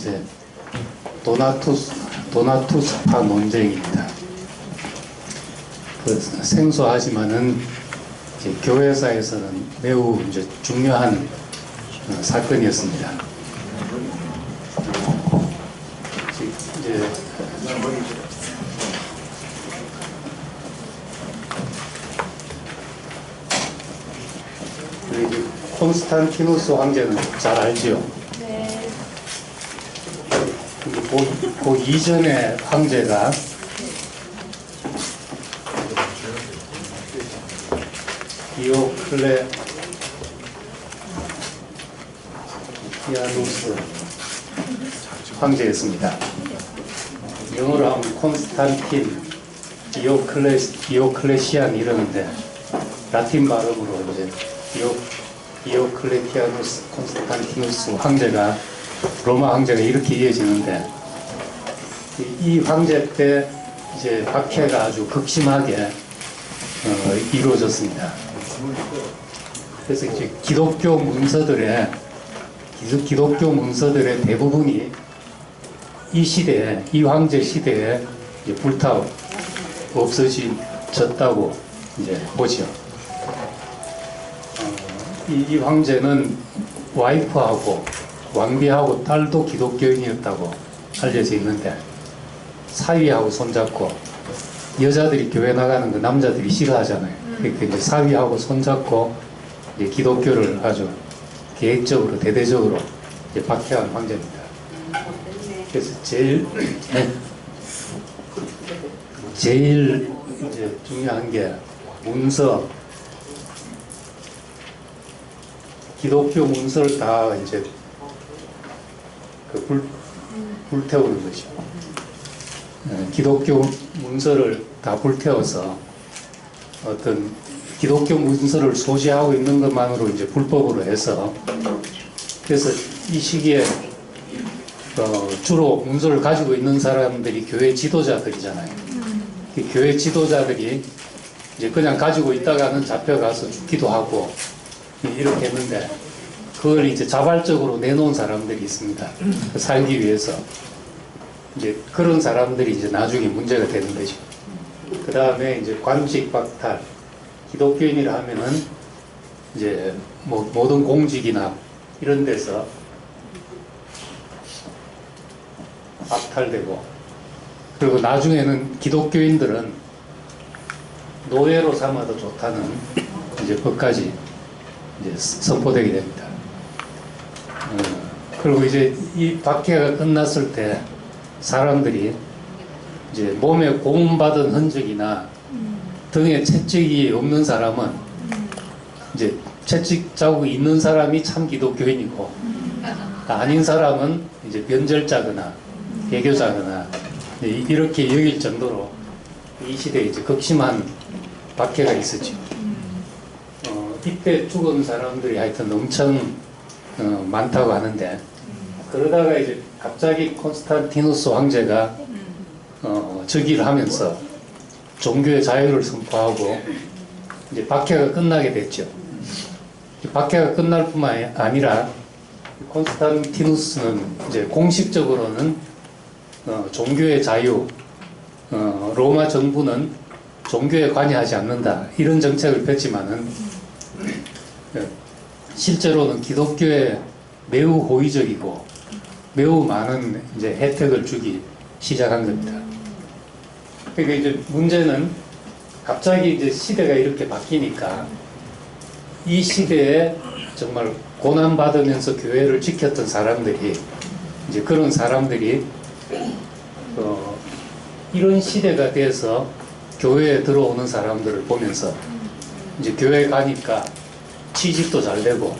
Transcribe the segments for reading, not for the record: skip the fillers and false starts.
이제 도나투스파 논쟁입니다. 생소하지만은 이제 교회사에서는 매우 이제 중요한 사건이었습니다. 이제 콘스탄티누스 황제는 잘 알지요? 네. 그 이전의 황제가 디오클레티아누스 황제였습니다. 영어로 하면 콘스탄틴, 디오클레시안 이러는데 라틴 발음으로 이제 디오클레티아누스 콘스탄티누스 황제가 로마 황제가 이렇게 이어지는데 이 황제 때 이제 박해가 아주 극심하게 이루어졌습니다. 그래서 이제 기독교 문서들의 대부분이 이 시대에, 이 황제 시대에 이제 불타 없어졌다고 이제 보죠. 이 황제는 와이프하고 왕비하고 딸도 기독교인이었다고 알려져 있는데 사위하고 손잡고 여자들이 교회 나가는 거 남자들이 싫어하잖아요. 그러니까 이제 사위하고 손잡고 이제 기독교를 아주 계획적으로 대대적으로 이제 박해한 황제입니다. 그래서 제일 이제 중요한 게 문서, 기독교 문서를 다 이제 불태우는 거죠. 기독교 문서를 다 불태워서 어떤 기독교 문서를 소지하고 있는 것만으로 이제 불법으로 해서 그래서 이 시기에 주로 문서를 가지고 있는 사람들이 교회 지도자들이잖아요. 교회 지도자들이 이제 그냥 가지고 있다가는 잡혀가서 죽기도 하고 이렇게 했는데 그걸 이제 자발적으로 내놓은 사람들이 있습니다. 살기 위해서. 이제 그런 사람들이 이제 나중에 문제가 되는 거죠. 그 다음에 이제 관직 박탈. 기독교인이라 하면은 이제 뭐 모든 공직이나 이런 데서 박탈되고 그리고 나중에는 기독교인들은 노예로 삼아도 좋다는 이제 법까지 이제 선포되게 됩니다. 그리고 이제 이 박해가 끝났을 때 사람들이 이제 몸에 고문받은 흔적이나 등에 채찍이 없는 사람은 이제 채찍 자국이 있는 사람이 참 기독교인이고 아닌 사람은 이제 변절자거나 배교자거나 이렇게 여길 정도로 이 시대에 이제 극심한 박해가 있었죠. 이때 죽은 사람들이 하여튼 엄청 많다고 하는데 그러다가 이제 갑자기 콘스탄티누스 황제가 즉위를 하면서 종교의 자유를 선포하고 이제 박해가 끝나게 됐죠. 박해가 끝날 뿐만 아니라 콘스탄티누스는 이제 공식적으로는 종교의 자유, 로마 정부는 종교에 관여하지 않는다 이런 정책을 폈지만은 실제로는 기독교에 매우 호의적이고 매우 많은 이제 혜택을 주기 시작한 겁니다. 그러니까 이제 문제는 갑자기 이제 시대가 이렇게 바뀌니까 이 시대에 정말 고난받으면서 교회를 지켰던 사람들이 이제 그런 사람들이 이런 시대가 돼서 교회에 들어오는 사람들을 보면서 이제 교회 가니까 취직도 잘 되고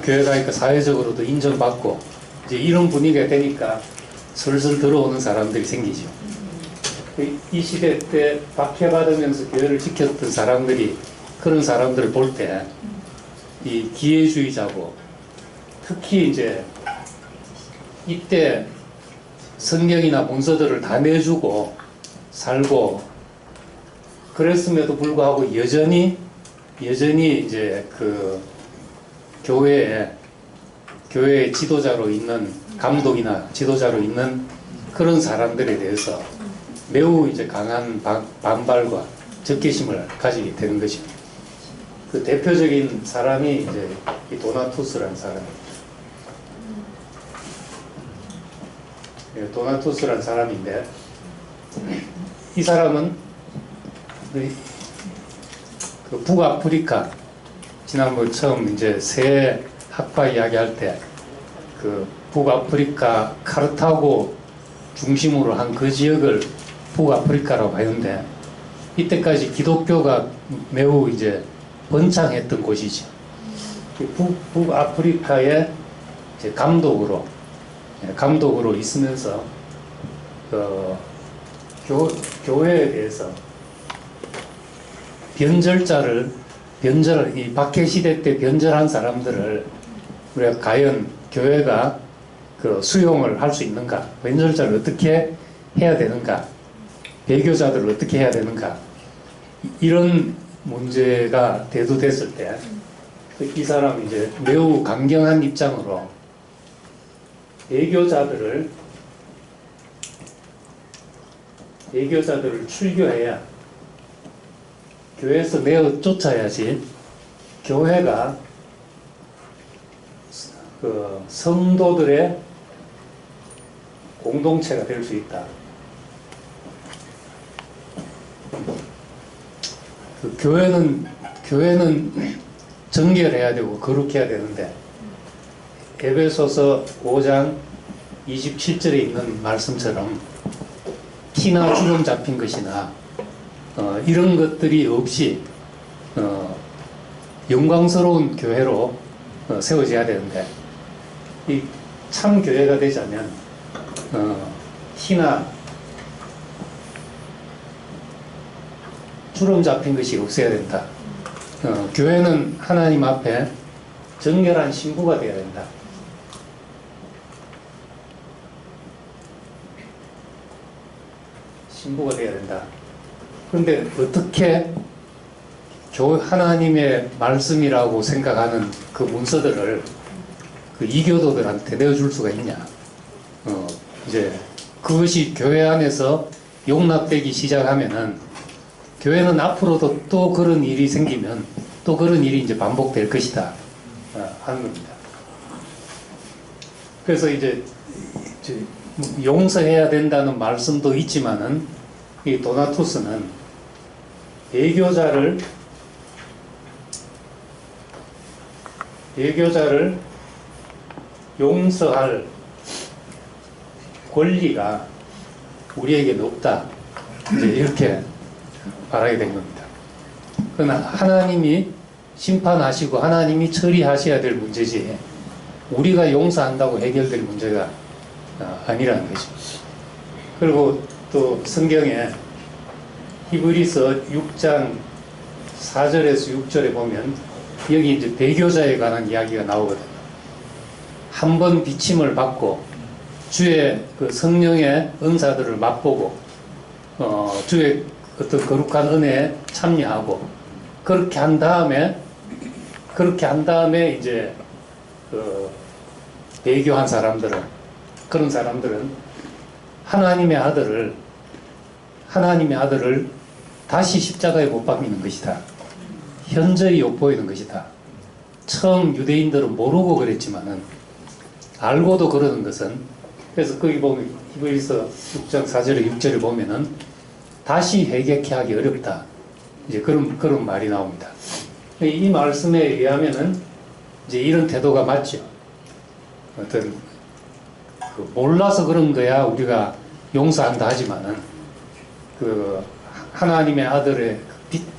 교회 가니까 사회적으로도 인정받고 이제 이런 분위기가 되니까 슬슬 들어오는 사람들이 생기죠. 이 시대 때 박해받으면서 교회를 지켰던 사람들이 그런 사람들을 볼 때 이 기회주의자고 특히 이제 이때 성경이나 문서들을 다 내주고 살고 그랬음에도 불구하고 여전히 이제 그 교회의 지도자로 있는 감독이나 지도자로 있는 그런 사람들에 대해서 매우 이제 강한 반발과 적개심을 가지게 되는 것입니다. 그 대표적인 사람이 이제 이 도나투스라는 사람입니다. 도나투스라는 사람인데, 이 사람은 그 북아프리카, 지난번 처음 이제 새 학파 이야기할 때 그 북아프리카 카르타고 중심으로 한 그 지역을 북아프리카라고 하는데, 이때까지 기독교가 매우 이제 번창했던 곳이죠. 북아프리카의 이제 감독으로 있으면서 교회에 대해서 이 박해 시대 때 변절한 사람들을 우리가 과연 교회가 그 수용을 할 수 있는가, 변절자를 어떻게 해야 되는가, 배교자들을 어떻게 해야 되는가, 이런 문제가 대두됐을 때 이 사람이 이제 매우 강경한 입장으로 배교자들을 출교해야, 교회에서 내어 쫓아야지 교회가 그 성도들의 공동체가 될 수 있다. 그 교회는 정결해야 되고 거룩해야 되는데, 에베소서 5장 27절에 있는 말씀처럼 피나 주름 잡힌 것이나 이런 것들이 없이 영광스러운 교회로 세워져야 되는데, 이 참 교회가 되자면 피나 주름 잡힌 것이 없어야 된다. 교회는 하나님 앞에 정결한 신부가 되어야 된다. 신부가 되어야 된다. 그런데 어떻게 하나님의 말씀이라고 생각하는 그 문서들을 그 이교도들한테 내어줄 수가 있냐? 이제 그것이 교회 안에서 용납되기 시작하면은, 교회는 앞으로도 또 그런 일이 생기면 또 그런 일이 이제 반복될 것이다 하는 겁니다. 그래서 이제 용서해야 된다는 말씀도 있지만은, 이 도나투스는 배교자를 용서할 권리가 우리에게는 없다, 이제 이렇게 말하게 된 겁니다. 그러나 하나님이 심판하시고 하나님이 처리하셔야 될 문제지, 우리가 용서한다고 해결될 문제가 아니라는 거죠. 그리고 또 성경에 히브리서 6장 4절에서 6절에 보면 여기 이제 배교자에 관한 이야기가 나오거든요. 한 번 비침을 받고 주의 그 성령의 은사들을 맛보고 주의 어떤 거룩한 은혜에 참여하고, 그렇게 한 다음에 이제 그 배교한 사람들은, 그런 사람들은 하나님의 아들을 다시 십자가에 못 박히는 것이다. 현저히 욕보이는 것이다. 처음 유대인들은 모르고 그랬지만은 알고도 그러는 것은, 그래서 거기 보면 히브리서 6장 4절에 6절에 보면은 다시 회개케 하기 어렵다, 이제 그런 말이 나옵니다. 이 말씀에 의하면은 이제 이런 태도가 맞죠. 어떤 몰라서 그런 거야 우리가 용서한다 하지만은, 그 하나님의 아들의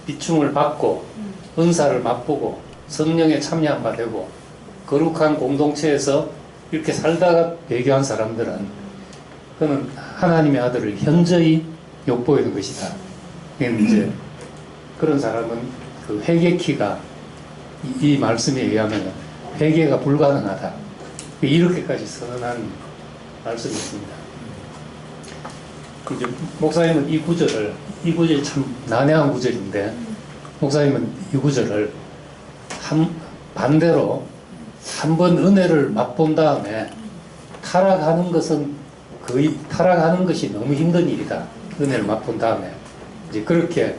비춤을 받고 은사를 맛보고 성령에 참여한 바 되고 거룩한 공동체에서 이렇게 살다가 배교한 사람들은, 그는 하나님의 아들을 현저히 욕보이는 것이다. 이제 그런 사람은 그 회개키가 이 말씀에 의하면 회개가 불가능하다, 이렇게까지 선언한 말씀이 있습니다. 이제 목사님은 이 구절이 참 난해한 구절인데, 목사님은 이 구절을 반대로 한 번 은혜를 맛본 다음에 타락하는 것은 거의 타락하는 것이 너무 힘든 일이다. 은혜를 맛본 다음에 이제 그렇게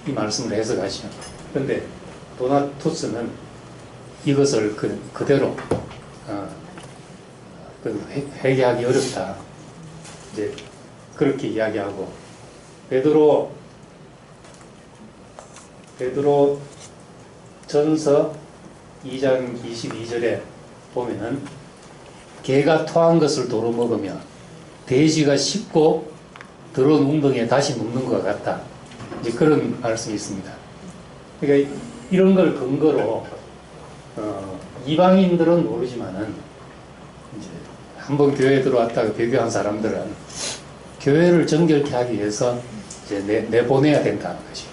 이 말씀을 해석하시죠. 그런데 도나투스는 이것을 그대로 회개하기 어렵다. 이제 그렇게 이야기하고 베드로 전서 2장 22절에 보면은 개가 토한 것을 도로 먹으며 돼지가 씹고 더러운 웅덩이에 다시 눕는 것 같다. 이제 그런 말씀이 있습니다. 그러니까 이런 걸 근거로 이방인들은 모르지만은 이제 한번 교회에 들어왔다가 배교한 사람들은 교회를 정결케 하기 위해서 이제 내보내야 된다는 것이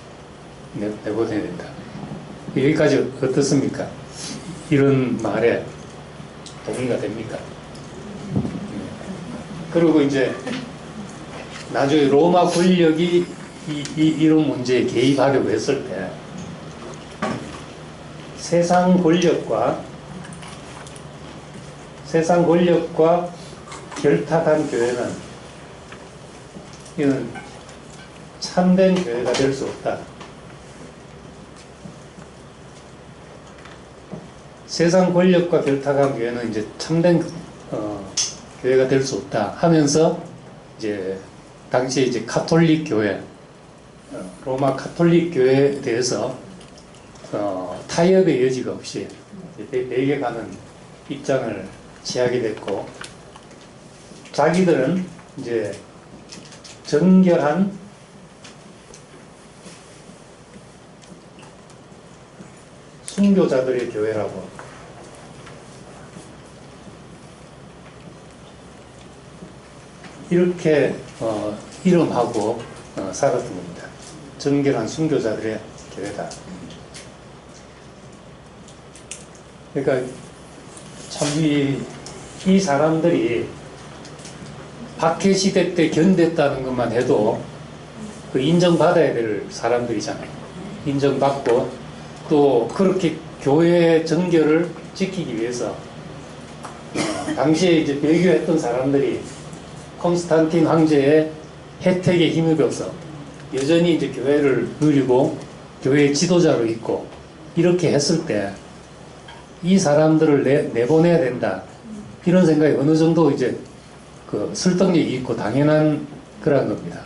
내보내야 된다. 여기까지 어떻습니까? 이런 말에 동의가 됩니까? 그리고 이제 나중에 로마 권력이 이런 문제에 개입하려고 했을 때 세상 권력과 결탁한 교회는 이는 참된 교회가 될 수 없다. 세상 권력과 결탁한 교회는 이제 참된 교회가 될 수 없다 하면서 이제 당시에 이제 카톨릭 교회, 로마 카톨릭 교회에 대해서 타협의 여지가 없이 배격하는 입장을 취하게 됐고, 자기들은 이제 정결한 순교자들의 교회라고 이렇게 이름하고 살았던 겁니다. 정결한 순교자들의 교회다. 그러니까 참 이 사람들이 박해 시대 때 견뎠다는 것만 해도 그 인정받아야 될 사람들이잖아요. 인정받고 또 그렇게 교회의 정결을 지키기 위해서 당시에 이제 배교했던 사람들이 콘스탄틴 황제의 혜택에 힘입어서 여전히 이제 교회를 누리고 교회의 지도자로 있고 이렇게 했을 때 이 사람들을 내보내야 된다. 이런 생각이 어느 정도 이제 그 설득력이 있고 당연한 그런 겁니다.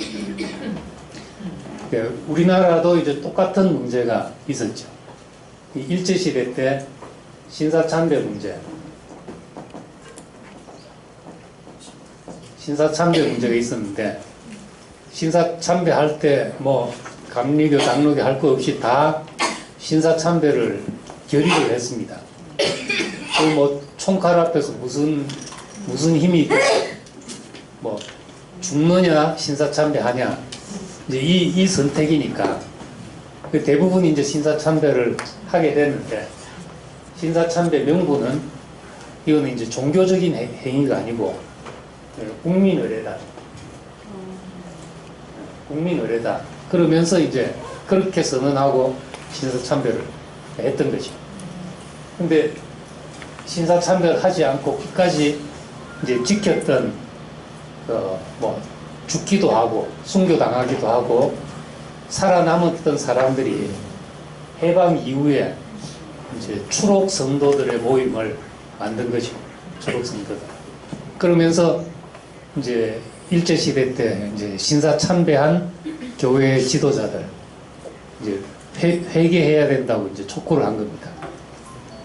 우리나라도 이제 똑같은 문제가 있었죠. 일제시대 때 신사참배 문제. 신사참배 문제가 있었는데, 신사참배 할 때 뭐 감리교, 장로교 할 거 없이 다 신사참배를 결의를 했습니다. 그 뭐 총칼 앞에서 무슨 힘이 있겠어? 뭐 죽느냐 신사참배 하냐 이제 이 선택이니까 대부분 이제 신사참배를 하게 됐는데, 신사참배 명분은 이거는 이제 종교적인 행위가 아니고 국민 의례다. 국민 의례다. 그러면서 이제 그렇게 선언하고 신사참배를 했던 거죠. 근데 신사참배를 하지 않고 끝까지 이제 지켰던 뭐 죽기도 하고 순교당하기도 하고 살아남았던 사람들이 해방 이후에 이제 추록 성도들의 모임을 만든 것이고, 추록 성도들. 그러면서 이제 일제시대 때 이제 신사참배한 교회 지도자들 이제 회개해야 된다고 이제 촉구를 한 겁니다.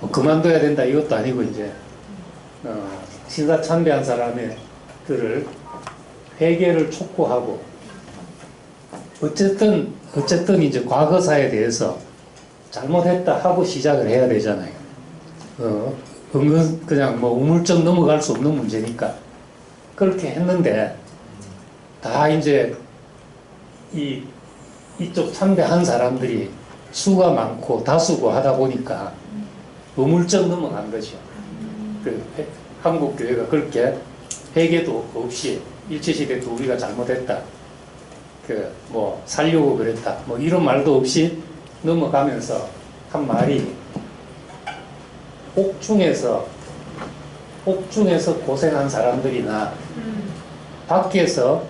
뭐 그만둬야 된다 이것도 아니고 이제 신사참배한 사람들을 회개를 촉구하고, 어쨌든 이제 과거사에 대해서 잘못했다 하고 시작을 해야 되잖아요. 은근 그냥 뭐 우물쩍 넘어갈 수 없는 문제니까 그렇게 했는데, 다 이제 이쪽 참배한 사람들이 수가 많고 다수고 하다 보니까 우물쩍 넘어간 거죠. 한국 교회가 그렇게 회개도 없이 일제시대도 우리가 잘못했다, 뭐 살려고 그랬다, 뭐 이런 말도 없이 넘어가면서 한 말이 옥중에서 옥중에서 고생한 사람들이나 밖에서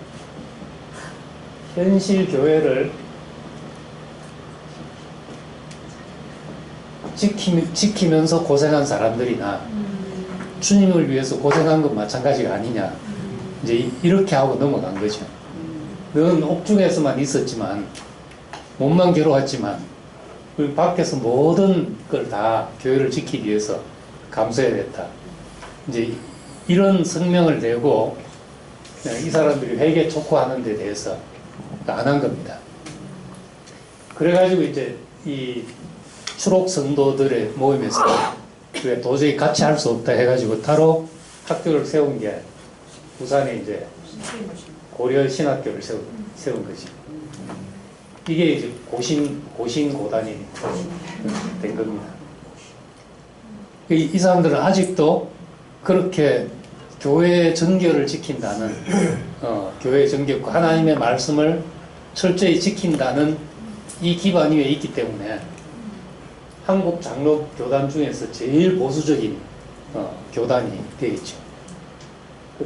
현실 교회를 지키면서 고생한 사람들이나 주님을 위해서 고생한 건 마찬가지가 아니냐. 이제 이렇게 하고 넘어간 거죠. 너는 옥중에서만 있었지만 몸만 괴로웠지만 그 밖에서 모든 걸 다 교회를 지키기 위해서 감수해야 됐다. 이제 이런 성명을 내고 이 사람들이 회개 촉구하는 데 대해서 안 한 겁니다. 그래가지고 이제 이 추록 성도들의 모임에서 그래 도저히 같이 할 수 없다 해가지고 따로 학교를 세운 게 부산에 이제 고려 신학교를 세운 거지. 이게 이제 고신고단이 된 겁니다. 이 사람들은 아직도 그렇게 교회의 정결을 지킨다는, 교회의 정결과 하나님의 말씀을 철저히 지킨다는 이 기반 위에 있기 때문에 한국 장로 교단 중에서 제일 보수적인 교단이 되어 있죠.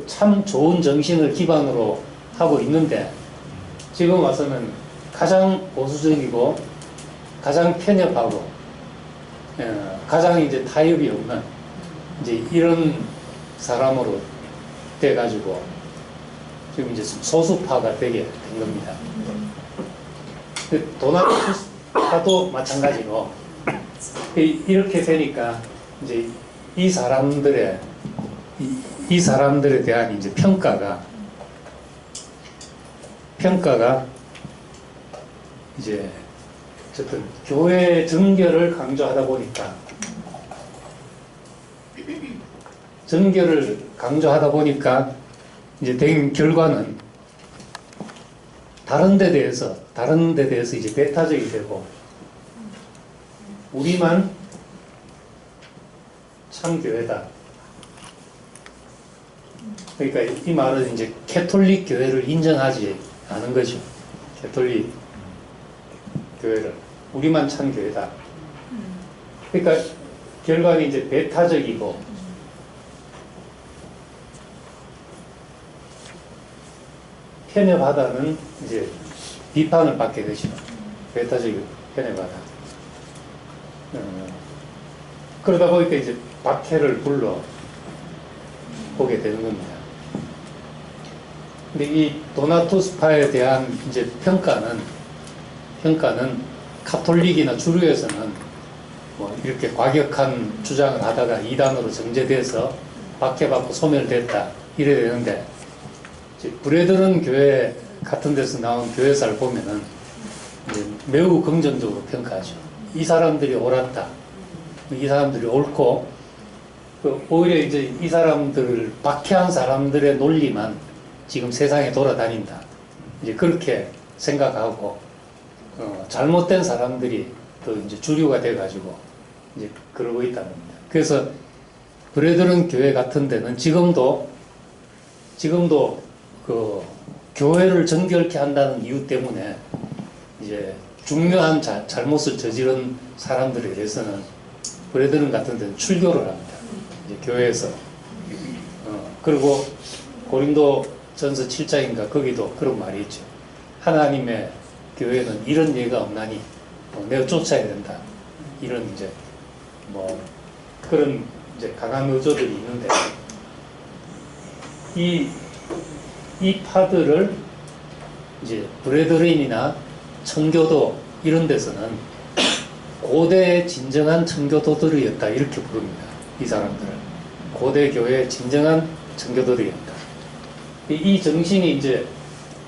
참 좋은 정신을 기반으로 하고 있는데 지금 와서는 가장 보수적이고 가장 편협하고 가장 이제 타협이 없는 이제 이런 사람으로 돼가지고 지금 이제 소수파가 되게 된 겁니다. 도나투스파도 마찬가지로 이렇게 되니까 이제 이 사람들에 대한 이제 평가가 이제 어쨌든 교회 정결을 강조하다 보니까 이제 된 결과는 다른 데 대해서 이제 배타적이 되고 우리만 참 교회다. 그러니까 이 말은 이제 캐톨릭 교회를 인정하지 않은 거죠. 캐톨릭 교회를 우리만 참 교회다. 그러니까 결과는 이제 배타적이고 편협하다는 이제 비판을 받게 되죠. 배타적이고 편협하다. 그러다 보니까 이제 박해를 불러 보게 되는 겁니다. 근데 이 도나투스파에 대한 이제 평가는 카톨릭이나 주류에서는 뭐 이렇게 과격한 주장을 하다가 이단으로 정제돼서 박해받고 소멸됐다 이래 되는데 브레드런 교회 같은 데서 나온 교회사를 보면은 이제 매우 긍정적으로 평가하죠. 이 사람들이 옳았다. 이 사람들이 옳고 오히려 이제 이 사람들을 박해한 사람들의 논리만 지금 세상에 돌아다닌다. 이제 그렇게 생각하고 잘못된 사람들이 또 이제 주류가 돼가지고 이제 그러고 있다는 겁니다. 그래서 브레드런 교회 같은 데는 지금도 그 교회를 정결케 한다는 이유 때문에 이제 중요한 잘못을 저지른 사람들에 대해서는 브레드런 같은 데는 출교를 합니다. 이제 교회에서. 그리고 고린도 전서 7장인가 거기도 그런 말이 있죠. 하나님의 교회는 이런 예가 없나니 내가 쫓아야 된다. 이런 이제 뭐 그런 이제 강한 의조들이 있는데 이 파들을 이제 브레드린이나 청교도 이런 데서는 고대의 진정한 청교도들이었다 이렇게 부릅니다. 이 사람들을 고대 교회의 진정한 청교도들이었다. 이 정신이 이제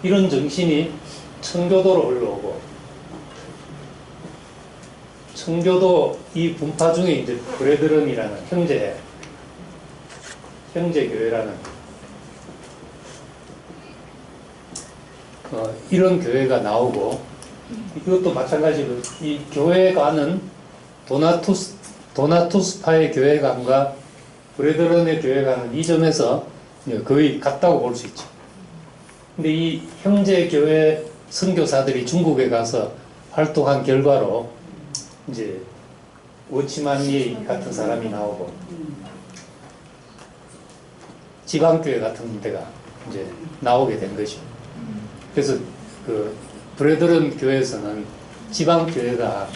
이런 정신이 청교도로 흘러오고 청교도 이 분파 중에 이제 브레드런이라는 형제교회라는 이런 교회가 나오고 이것도 마찬가지로 이 교회관은 도나투스파의 교회관과 브레드런의 교회관은 이 점에서 거의 같다고 볼 수 있죠. 근데 이 형제교회 선교사들이 중국에 가서 활동한 결과로 이제 워치만리 같은 사람이 나오고 지방교회 같은 데가 이제 나오게 된 거죠. 그래서 그 브레드런 교회에서는 지방교회가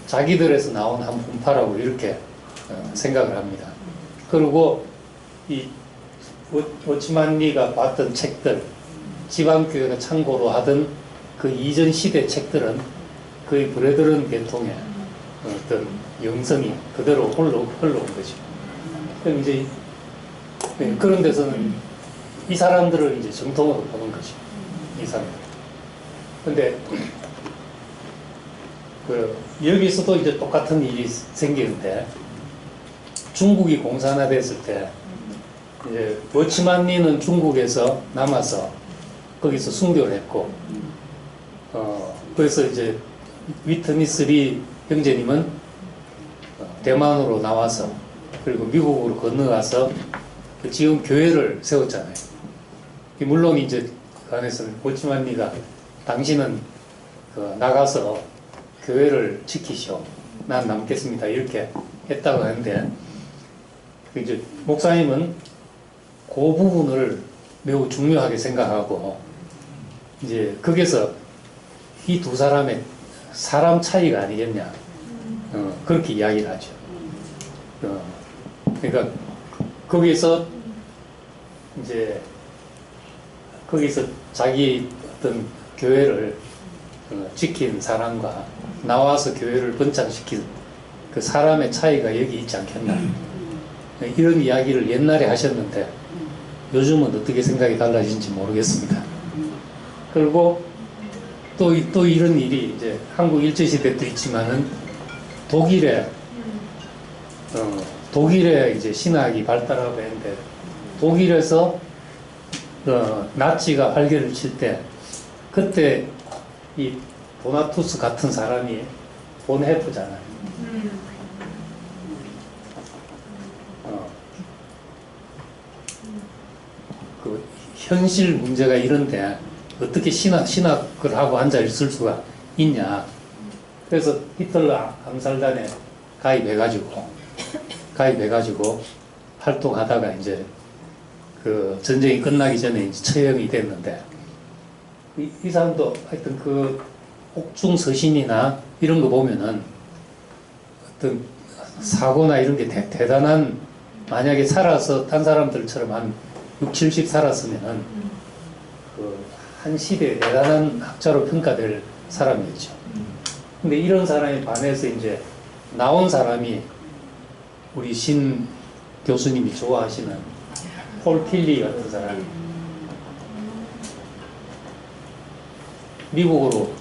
자기들에서 나온 한 분파라고 이렇게 생각을 합니다. 그리고 이 워치만 리가 봤던 책들, 지방교회가 참고로 하던 그 이전 시대 책들은 거의 브레드런 계통의 어떤 영성이 그대로 흘러온 거죠. 그럼 이제 그런 데서는 이 사람들을 이제 정통으로 보는 거죠. 이 사람들. 근데 여기서도 이제 똑같은 일이 생기는데, 중국이 공산화됐을 때 이제 워치만 리는 중국에서 남아서 거기서 순교를 했고, 그래서 이제 위트니스 리 형제님은 대만으로 나와서 그리고 미국으로 건너가서 지금 교회를 세웠잖아요. 물론 이제 그 안에서는 워치만 리가 당신은 나가서 교회를 지키시오, 난 남겠습니다, 이렇게 했다고 하는데, 이제 목사님은 그 부분을 매우 중요하게 생각하고, 이제 거기서 이 두 사람의 사람 차이가 아니겠냐, 그렇게 이야기를 하죠. 그러니까 거기서 이제 거기서 자기 어떤 교회를 지킨 사람과 나와서 교회를 번창시킨 그 사람의 차이가 여기 있지 않겠나, 이런 이야기를 옛날에 하셨는데 요즘은 어떻게 생각이 달라진지 모르겠습니다. 그리고 또 이런 일이 이제 한국 일제시대 때 있지만은 독일에 이제 신학이 발달하고 했는데, 독일에서 나치가 활개를 칠 때 그때 이 도나투스 같은 사람이 본헤프잖아요. 그 현실 문제가 이런데 어떻게 신학을 하고 앉아 있을 수가 있냐. 그래서 히틀러 암살단에 가입해가지고 활동하다가 이제 그 전쟁이 끝나기 전에 이제 처형이 됐는데, 이 사람도 하여튼 그 옥중 서신이나 이런 거 보면은 어떤 사고나 이런 게 대단한, 만약에 살아서 딴 사람들처럼 한 60, 70 살았으면은 한 시대에 대단한 학자로 평가될 사람이었죠. 근데 이런 사람에 반해서 이제 나온 사람이 우리 신 교수님이 좋아하시는 폴 틸리 같은 사람이 미국으로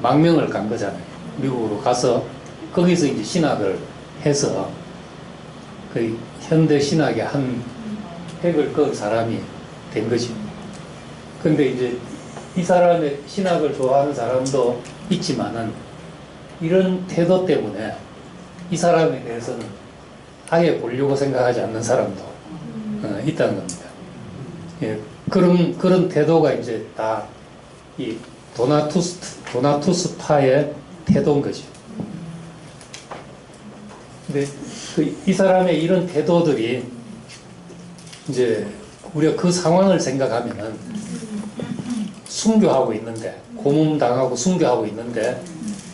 망명을 간 거잖아요. 미국으로 가서 거기서 이제 신학을 해서 그 현대 신학의 한 획을 그은 사람이 된 거지. 근데 이제 이 사람의 신학을 좋아하는 사람도 있지만은 이런 태도 때문에 이 사람에 대해서는 아예 보려고 생각하지 않는 사람도 있다는 겁니다. 예, 그런 태도가 이제 다 이 도나투스파의 태도인 거죠. 근데 이 사람의 이런 태도들이 이제 우리가 그 상황을 생각하면은 순교하고 있는데, 고문당하고 순교하고 있는데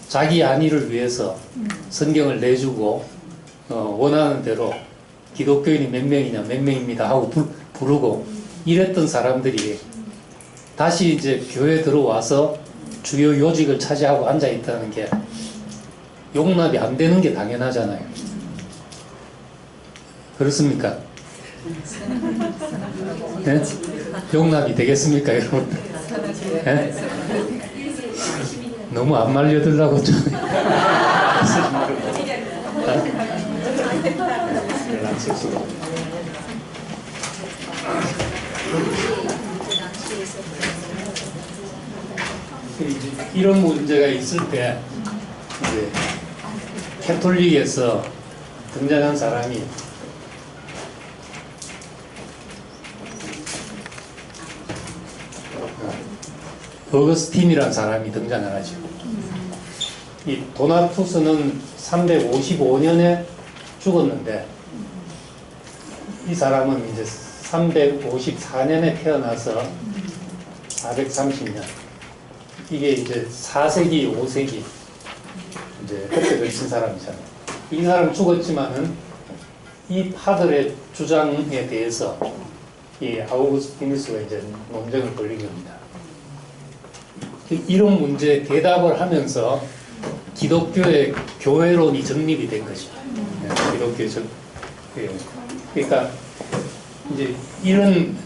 자기 안위를 위해서 성경을 내주고 원하는 대로 기독교인이 몇 명이냐, 몇 명입니다 하고 부르고 이랬던 사람들이 다시 이제 교회에 들어와서 주요 요직을 차지하고 앉아 있다는 게 용납이 안 되는 게 당연하잖아요. 그렇습니까? 네? 용납이 되겠습니까, 여러분? 네? 너무 안 말려들라고 좀. 이런 문제가 있을 때 이제 캐톨릭에서 등장한 사람이 어거스틴이라는 사람이 등장을 하죠. 이 도나투스는 355년에 죽었는데 이 사람은 이제 354년에 태어나서 430년. 이게 이제 4세기, 5세기. 이제 그때 걸친 사람이잖아요. 이 사람 죽었지만은 이 파들의 주장에 대해서 이 아우구스티누스가 이제 논쟁을 벌이게 됩니다. 이런 문제에 대답을 하면서 기독교의 교회론이 정립이 된 거죠. 기독교의 그러니까 이제 이런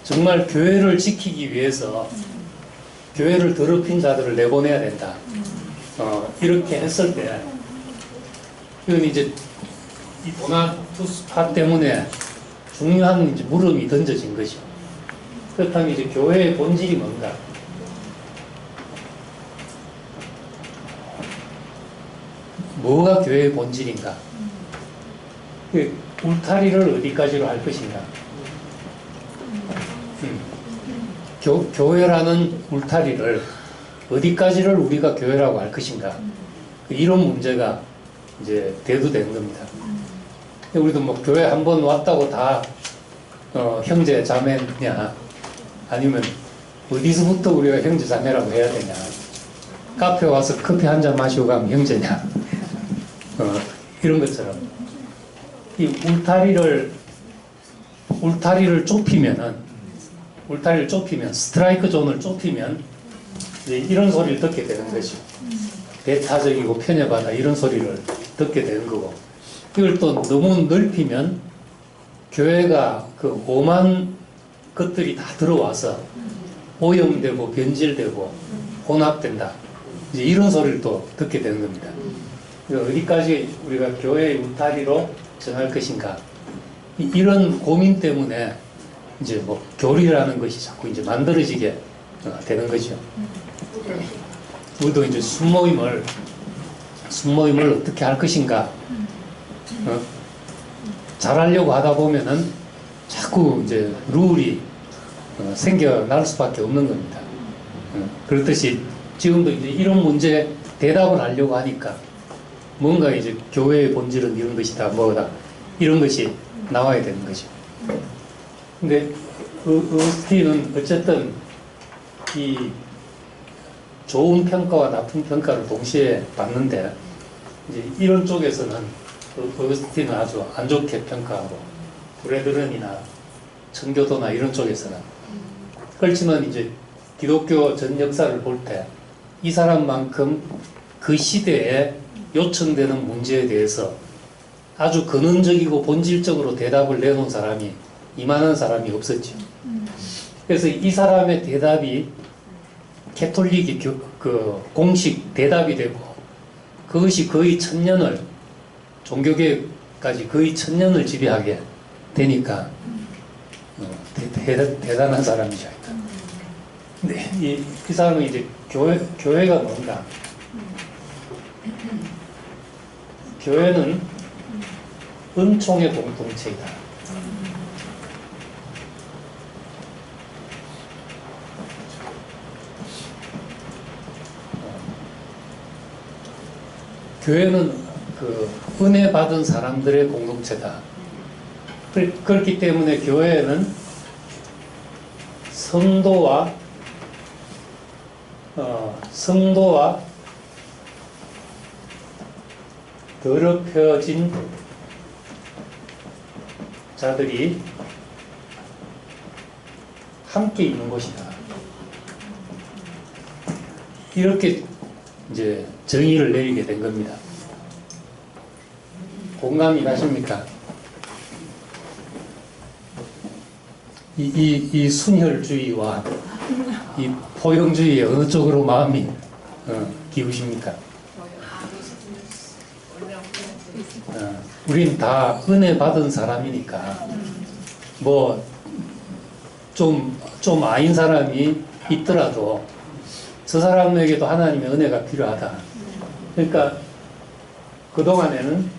정말 교회를 지키기 위해서 교회를 더럽힌 자들을 내보내야 된다. 이렇게 했을 때 이건 이제 이 도나투스파 때문에 중요한 이제 물음이 던져진 것이죠. 그렇다면 이제 교회의 본질이 뭔가? 뭐가 교회의 본질인가? 울타리를 어디까지로 할 것인가? 교회라는 울타리를 어디까지를 우리가 교회라고 할 것인가? 이런 문제가 이제 대두되는 겁니다. 우리도 뭐 교회 한번 왔다고 다 형제 자매냐? 아니면 어디서부터 우리가 형제 자매라고 해야 되냐? 카페 와서 커피 한 잔 마시고 가면 형제냐? 이런 것처럼 이 울타리를 좁히면 스트라이크 존을 좁히면 이제 이런 소리를 듣게 되는 거죠. 배타적이고 편협하다 이런 소리를 듣게 되는 거고, 이걸 또 너무 넓히면 교회가 그 오만 것들이 다 들어와서 오염되고 변질되고 혼합된다. 이제 이런 소리를 또 듣게 되는 겁니다. 어디까지 우리가 교회의 울타리로 정할 것인가? 이런 고민 때문에 이제 뭐 교리라는 것이 자꾸 이제 만들어지게 되는 거죠. 우리도 이제 순모임을 어떻게 할 것인가? 잘하려고 하다 보면은 자꾸 이제 룰이 생겨날 수밖에 없는 겁니다. 그렇듯이 지금도 이제 이런 문제에 대답을 하려고 하니까 뭔가 이제 교회의 본질은 이런 것이다, 뭐다, 이런 것이 나와야 되는 거죠. 근데 어스틴은 어쨌든 이 좋은 평가와 나쁜 평가를 동시에 받는데, 이제 이런 쪽에서는 어스틴은 아주 안 좋게 평가하고, 브레드런이나 청교도나 이런 쪽에서는. 그렇지만 이제 기독교 전 역사를 볼 때 이 사람만큼 그 시대에 요청되는 문제에 대해서 아주 근원적이고 본질적으로 대답을 내놓은 사람이 이만한 사람이 없었죠. 그래서 이 사람의 대답이 캐톨릭이 그 공식 대답이 되고, 그것이 거의 1000년을, 종교계까지 거의 1000년을 지배하게 되니까 대단한 사람이죠. 근데 이 사람은 이제 교회가 뭔가? 교회는 은총의 공동체이다. 교회는 그 은혜 받은 사람들의 공동체다. 그렇기 때문에 교회에는 성도와 더럽혀진 자들이 함께 있는 곳이다. 이렇게 이제 정의를 내리게 된 겁니다. 공감이 가십니까? 이 순혈주의와 이 포용주의에 어느 쪽으로 마음이 기우십니까? 우린 다 은혜 받은 사람이니까 뭐 좀 아닌 사람이 있더라도 저 사람에게도 하나님의 은혜가 필요하다. 그러니까 그동안에는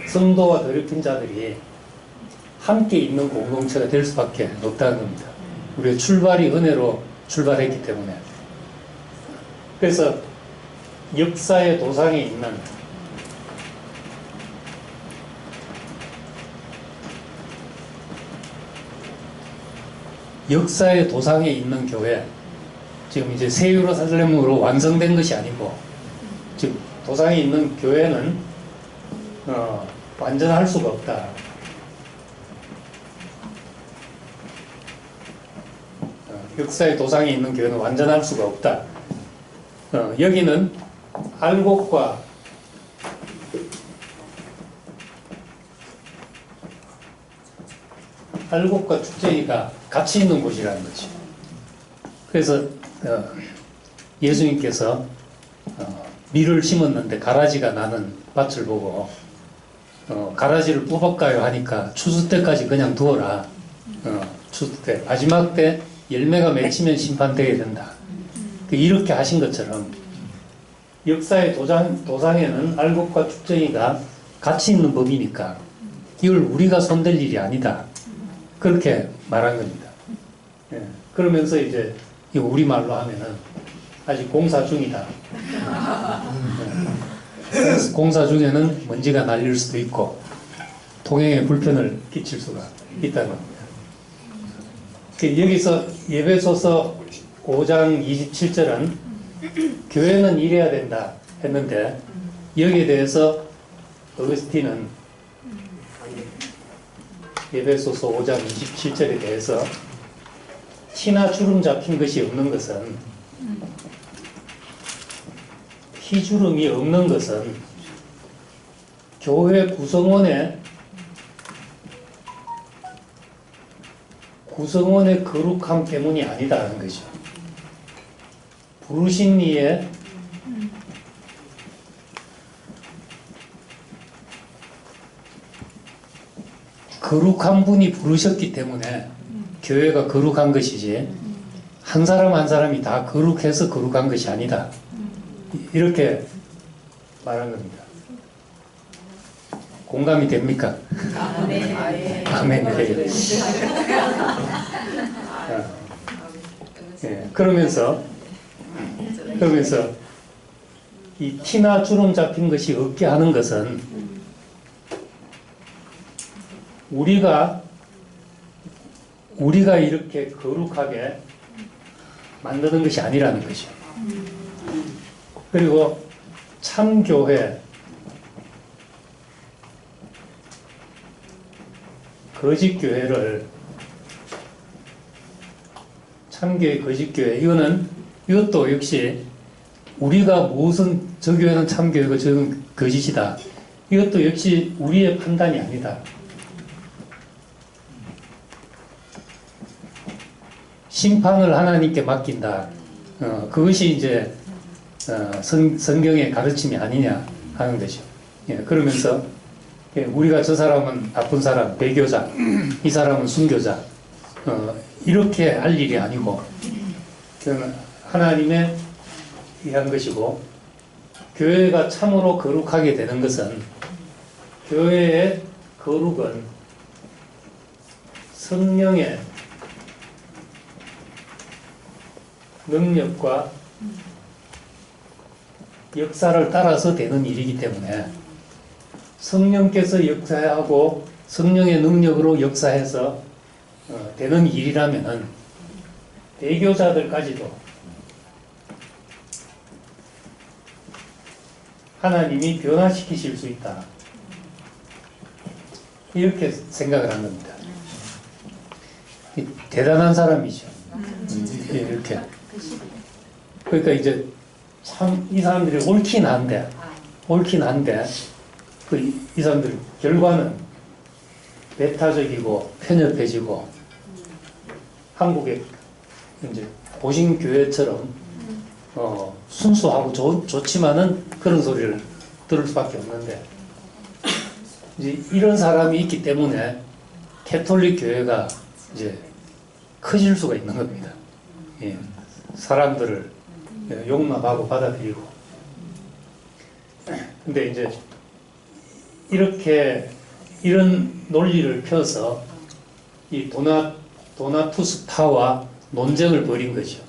성도와 더럽힌 자들이 함께 있는 공동체가 될 수밖에 없다는 겁니다. 우리의 출발이 은혜로 출발했기 때문에. 그래서 역사의 도상에 있는 역사의 도상에 있는 교회, 지금 이제 새 예루살렘으로 완성된 것이 아니고, 즉 도상에 있는 교회는 완전할 수가 없다. 역사의 도상에 있는 교회는 완전할 수가 없다. 여기는 알곡과 축쟁이가 같이 있는 곳이라는 거죠. 그래서 예수님께서 밀을 심었는데 가라지가 나는 밭을 보고 가라지를 뽑을까요 하니까 추수 때까지 그냥 두어라. 추수 때 마지막 때 열매가 맺히면 심판되게 된다. 이렇게 하신 것처럼 역사의 도상에는 알곡과 축쟁이가 같이 있는 법이니까 이걸 우리가 손댈 일이 아니다. 그렇게 말한 겁니다. 예. 그러면서 이제 이거 우리말로 하면은 아직 공사 중이다. 그래서 공사 중에는 먼지가 날릴 수도 있고 통행에 불편을 끼칠 수가 있다는 겁니다. 여기서 예배소서 5장 27절은 교회는 이래야 된다 했는데 여기에 대해서 어거스틴은 예배소서 5장 27절에 대해서 티나 주름 잡힌 것이 없는 것은, 희주름이 없는 것은 교회 구성원의 거룩함 때문이 아니다라는 것이죠. 부르신 이의 거룩한 분이 부르셨기 때문에 교회가 거룩한 것이지 한 사람 한 사람이 다 거룩해서 거룩한 것이 아니다. 이렇게 말한 겁니다. 공감이 됩니까? 아멘. 아멘. 네. 그러면서 이 티나 주름 잡힌 것이 없게 하는 것은 우리가 이렇게 거룩하게 만드는 것이 아니라는 것이죠. 그리고 참교회, 거짓교회를, 참교회, 거짓교회, 이것도 역시 우리가 무슨 저 교회는 참교회고 저는 거짓이다. 이것도 역시 우리의 판단이 아니다. 심판을 하나님께 맡긴다. 그것이 이제 성경의 가르침이 아니냐 하는 것이죠. 예, 그러면서 우리가 저 사람은 나쁜 사람, 배교자, 이 사람은 순교자, 이렇게 할 일이 아니고 하나님의 위한 것이고, 교회가 참으로 거룩하게 되는 것은 교회의 거룩은 성령의 능력과 역사를 따라서 되는 일이기 때문에 성령께서 역사하고 성령의 능력으로 역사해서 되는 일이라면은 대교자들까지도 하나님이 변화시키실 수 있다. 이렇게 생각을 한 겁니다. 대단한 사람이죠. 이렇게. 그러니까 이제 참 이 사람들이 옳긴 한데 이 사람들 결과는 배타적이고 편협해지고 한국의 이제 보신교회처럼 순수하고 좋지만은 그런 소리를 들을 수밖에 없는데, 이제 이런 사람이 있기 때문에 캐톨릭 교회가 이제 커질 수가 있는 겁니다. 예. 사람들을 용납하고 받아들이고. 근데 이제 이런 논리를 펴서 이 도나투스파와 논쟁을 벌인 거죠.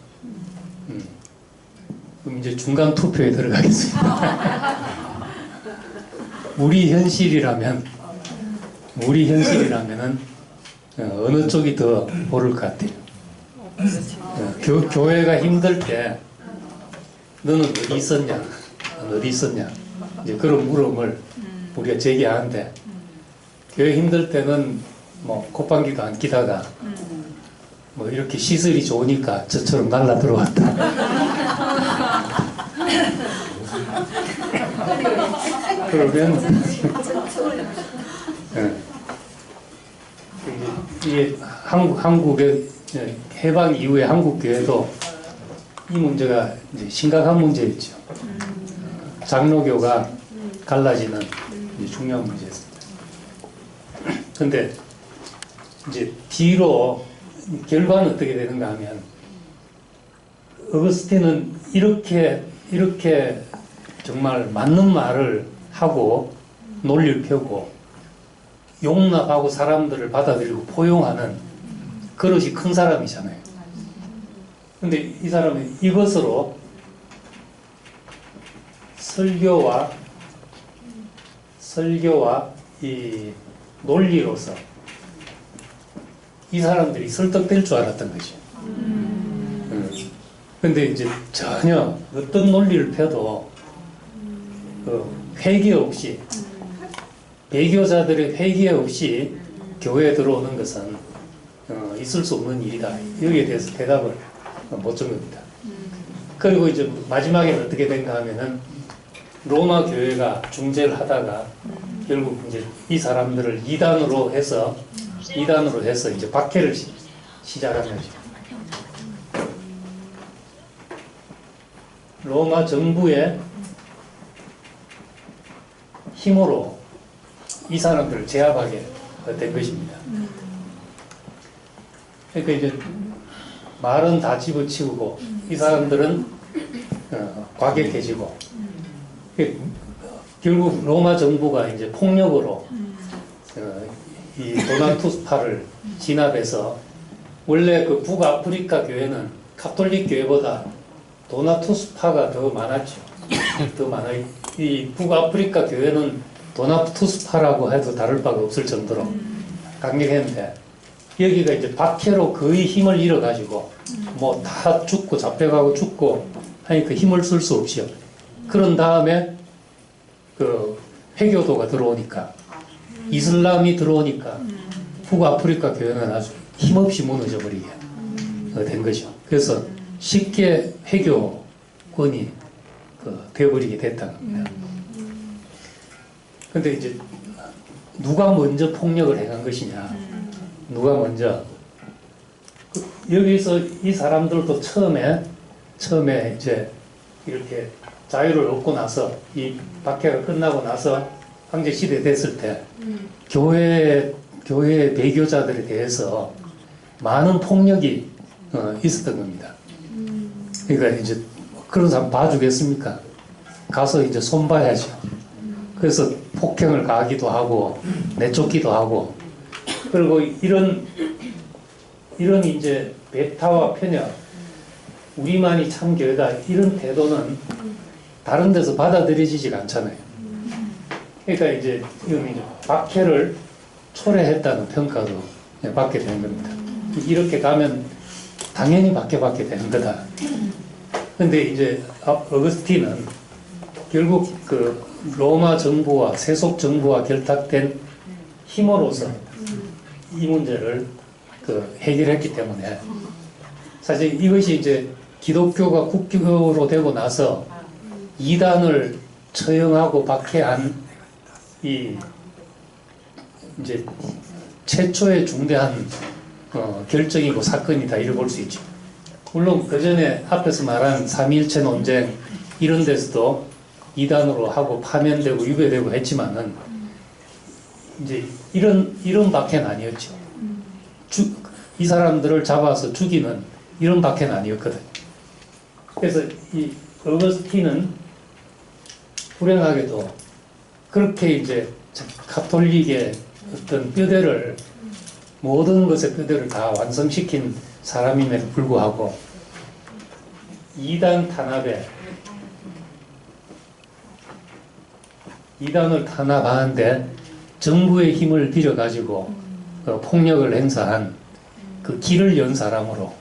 그럼 이제 중간 투표에 들어가겠습니다. 우리 현실이라면은 어느 쪽이 더 옳을 것 같아요? 교회가 힘들 때 너는 어디 있었냐? 너는 어디 있었냐? 이제 그런 물음을 우리가 제기하는데, 교회 힘들 때는 뭐 콧방귀도 안 끼다가 뭐 이렇게 시설이 좋으니까 저처럼 날라 들어왔다. 그러면 이게 한국의 해방 이후에 한국 교회도 이 문제가 이제 심각한 문제였죠. 장로교가 갈라지는 이제 중요한 문제였습니다. 근데 이제 뒤로 결과는 어떻게 되는가 하면, 어거스틴은 이렇게 정말 맞는 말을 하고 논리를 펴고 용납하고 사람들을 받아들이고 포용하는 그릇이 큰 사람이잖아요. 근데 이 사람은 이것으로 설교와 이 논리로서 이 사람들이 설득될 줄 알았던 거죠. 근데 이제 전혀 어떤 논리를 펴도 회개 없이, 배교자들의 회개 없이 교회에 들어오는 것은 있을 수 없는 일이다. 여기에 대해서 대답을 못 준 겁니다. 그리고 이제 마지막에 어떻게 된가 하면은 로마 교회가 중재를 하다가 결국 이제 이 사람들을 이단으로 해서 이제 박해를 시작한 거죠. 로마 정부의 힘으로 이 사람들을 제압하게 된 것입니다. 그러니까 이제 말은 다 집어치우고 이 사람들은 과격해지고, 결국 로마 정부가 이제 폭력으로 이 도나투스파를 진압해서, 원래 그 북아프리카 교회는 가톨릭 교회보다 도나투스파가 더 많았죠. 더 많아요. 이 북아프리카 교회는 도나투스파라고 해도 다를 바가 없을 정도로 강력했는데, 여기가 이제 박해로 거의 힘을 잃어가지고 뭐 다 죽고 잡혀가고 죽고 하니까 힘을 쓸 수 없이요. 그런 다음에 그 회교도가 들어오니까, 이슬람이 들어오니까 북아프리카 교회는 아주 힘없이 무너져 버리게 된 거죠. 그래서 쉽게 회교권이 되어버리게 됐다는 겁니다. 근데 이제 누가 먼저 폭력을 행한 것이냐, 누가 먼저, 여기서 이 사람들도 처음에 이제 이렇게 자유를 얻고 나서, 이 박해가 끝나고 나서 황제 시대 됐을 때 교회 배교자들에 대해서 많은 폭력이 있었던 겁니다. 그러니까 이제 그런 사람 봐주겠습니까? 가서 이제 손봐야죠. 그래서 폭행을 가하기도 하고 내쫓기도 하고, 그리고 이런 이제 배타와 편협, 우리만이 참 교회다, 이런 태도는 다른 데서 받아들여지지가 않잖아요. 그러니까 이제 이건 이제 박해를 초래했다는 평가도 받게 되는 겁니다. 이렇게 가면 당연히 박해받게 되는 거다. 근데 이제 어거스틴은 결국 그 로마 정부와 세속 정부와 결탁된 힘으로서 이 문제를 해결했기 때문에, 사실 이것이 이제 기독교가 국교로 되고 나서 이단을 처형하고 박해한 이 이제 최초의 중대한 결정이고 사건이다, 이렇게 볼 수 있죠. 물론 그 전에 앞에서 말한 삼위일체 논쟁 이런 데서도 이단으로 하고 파면되고 유배되고 했지만은 이제 이런 박해는 아니었죠. 이 사람들을 잡아서 죽이는 이런 박해는 아니었거든요. 그래서 이 어거스틴은 불행하게도 그렇게 이제 가톨릭의 어떤 뼈대를, 모든 것의 뼈대를 다 완성시킨 사람임에도 불구하고 이단을 탄압하는데 정부의 힘을 빌어가지고 폭력을 행사한 그 길을 연 사람으로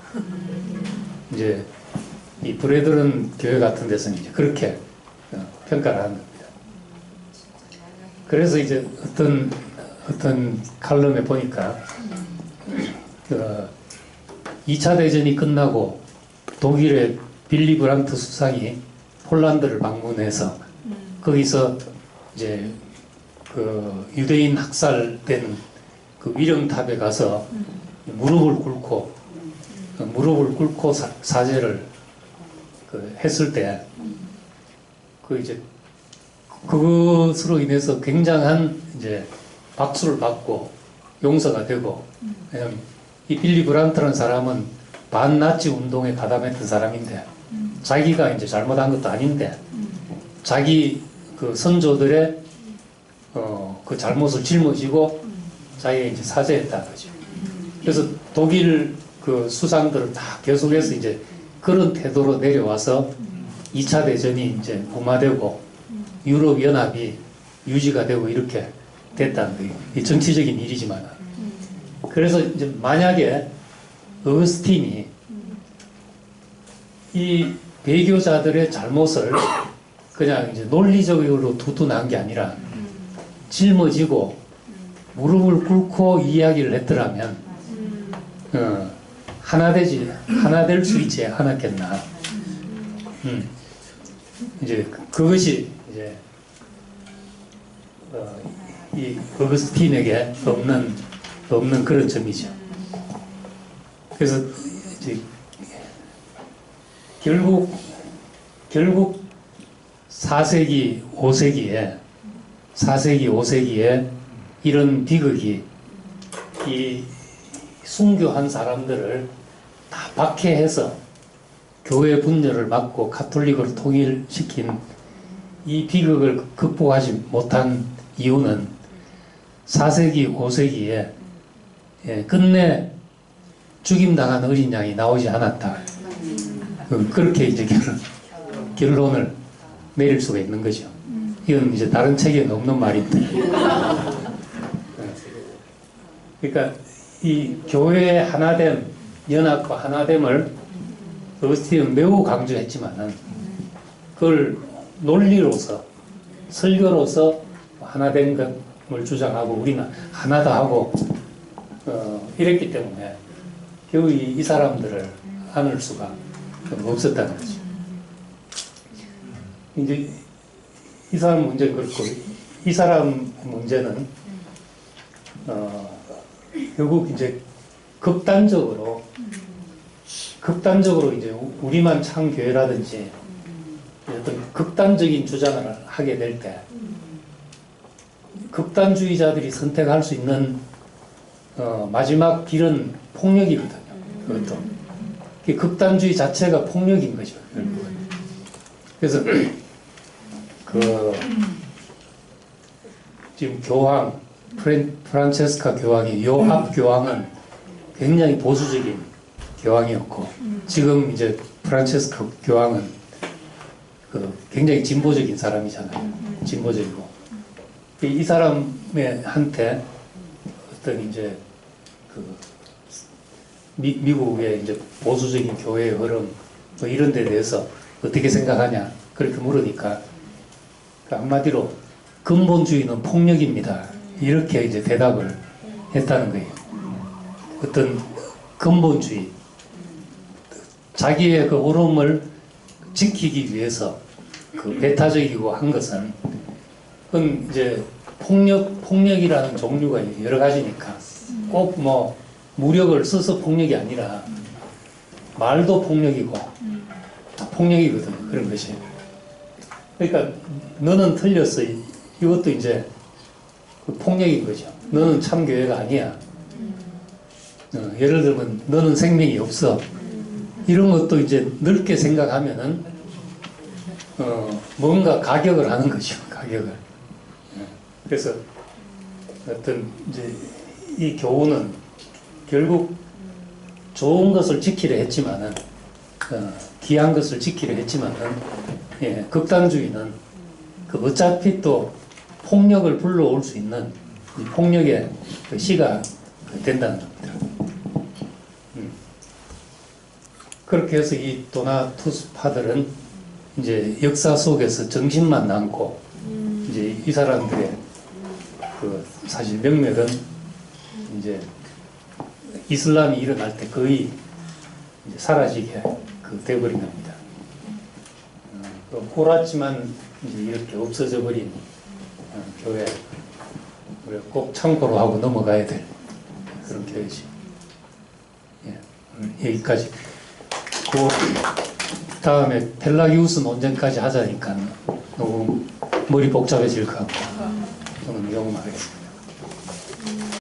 이제 이 브레드런 교회 같은 데서는 이제 그렇게 평가를 하는 겁니다. 그래서 이제 어떤 칼럼에 보니까 2차 대전이 끝나고 독일의 빌리 브란트 수상이 폴란드를 방문해서 거기서 이제 그 유대인 학살된 그 위령탑에 가서 무릎을 꿇고 사죄를 했을 때 그 이제 그것으로 인해서 굉장한 이제 박수를 받고 용서가 되고, 왜냐면 이 빌리 브란트라는 사람은 반나치 운동에 가담했던 사람인데 자기가 이제 잘못한 것도 아닌데 자기 그 선조들의 그 잘못을 짊어지고 자기가 이제 사죄했다는 거죠. 그래서 독일 그 수상들을 다 계속해서 이제 그런 태도로 내려와서 2차 대전이 이제 무마되고 유럽 연합이 유지가 되고 이렇게 됐다는 거예요. 이 정치적인 일이지만. 그래서 이제 만약에 어거스틴이 이 배교자들의 잘못을 그냥 이제 논리적으로 두둔한 게 아니라 짊어지고 무릎을 꿇고 이야기를 했더라면 하나 될 수 있지 않았겠나. 이제 그것이 이제 이 어거스틴에게 없는 그런 점이죠. 그래서 이제 결국 4세기 5세기에 이런 비극이 이 순교한 사람들을 다 박해해서 교회 분열을 막고 가톨릭을 통일시킨 이 비극을 극복하지 못한 이유는 4세기 5세기에 끝내 죽임당한 어린 양이 나오지 않았다. 그렇게 이제 결론을 내릴 수가 있는 거죠. 이건 이제 다른 책에는 없는 말인데. 그러니까 이 교회의 하나됨, 연합과 하나됨을 어거스틴은 매우 강조했지만은 그걸 논리로서, 설교로서 하나된 것을 주장하고 우리는 하나다 하고 이랬기 때문에 결국 이 사람들을 안을 수가 없었다는 거죠. 이제 이 사람 문제는 그렇고, 이 사람 문제는 결국 이제 극단적으로 이제 우리만 참 교회라든지 어떤 극단적인 주장을 하게 될 때 극단주의자들이 선택할 수 있는 마지막 길은 폭력이거든요. 그것도 극단주의 자체가 폭력인 거죠. 결국은. 그래서 지금 교황 프란체스카 교황이 요 앞 교황은 굉장히 보수적인 교황이었고 지금 이제 프란체스카 교황은 굉장히 진보적인 사람이잖아요. 진보적이고 이 사람의 한테 어떤 이제 미국의 이제 보수적인 교회의 흐름 뭐 이런 데 대해서 어떻게 생각하냐 그렇게 물으니까 한마디로 근본주의는 폭력입니다. 이렇게 이제 대답을 했다는 거예요. 어떤 근본주의, 자기의 그 옳음을 지키기 위해서 배타적이고 한 것은 그건 이제 폭력이라는 종류가 여러 가지니까 꼭 뭐 무력을 써서 폭력이 아니라 말도 폭력이고 다 폭력이거든요. 그런 것이. 그러니까 너는 틀렸어. 이것도 이제 폭력인 거죠. 너는 참 교회가 아니야. 예를 들면 너는 생명이 없어. 이런 것도 이제 넓게 생각하면은 뭔가 가격을 하는 거죠. 가격을. 그래서 어떤 이제 이 교훈은 결국 좋은 것을 지키려 했지만은 귀한 것을 지키려 했지만은 극단주의는 어차피 또 폭력을 불러올 수 있는 이 폭력의 시가 된다는 겁니다. 그렇게 해서 이 도나투스파들은 이제 역사 속에서 정신만 남고 이제 이 사람들의 그 사실 명맥은 이제 이슬람이 일어날 때 거의 이제 사라지게 그 돼버린 겁니다. 호랐지만 이제 이렇게 없어져 버린 교회 우리가 꼭 참고로 하고 넘어가야 될 그런 교회지. 예, 여기까지. 그 다음에 펠라기우스 논쟁까지 하자니까 너무 머리 복잡해질 것 같고.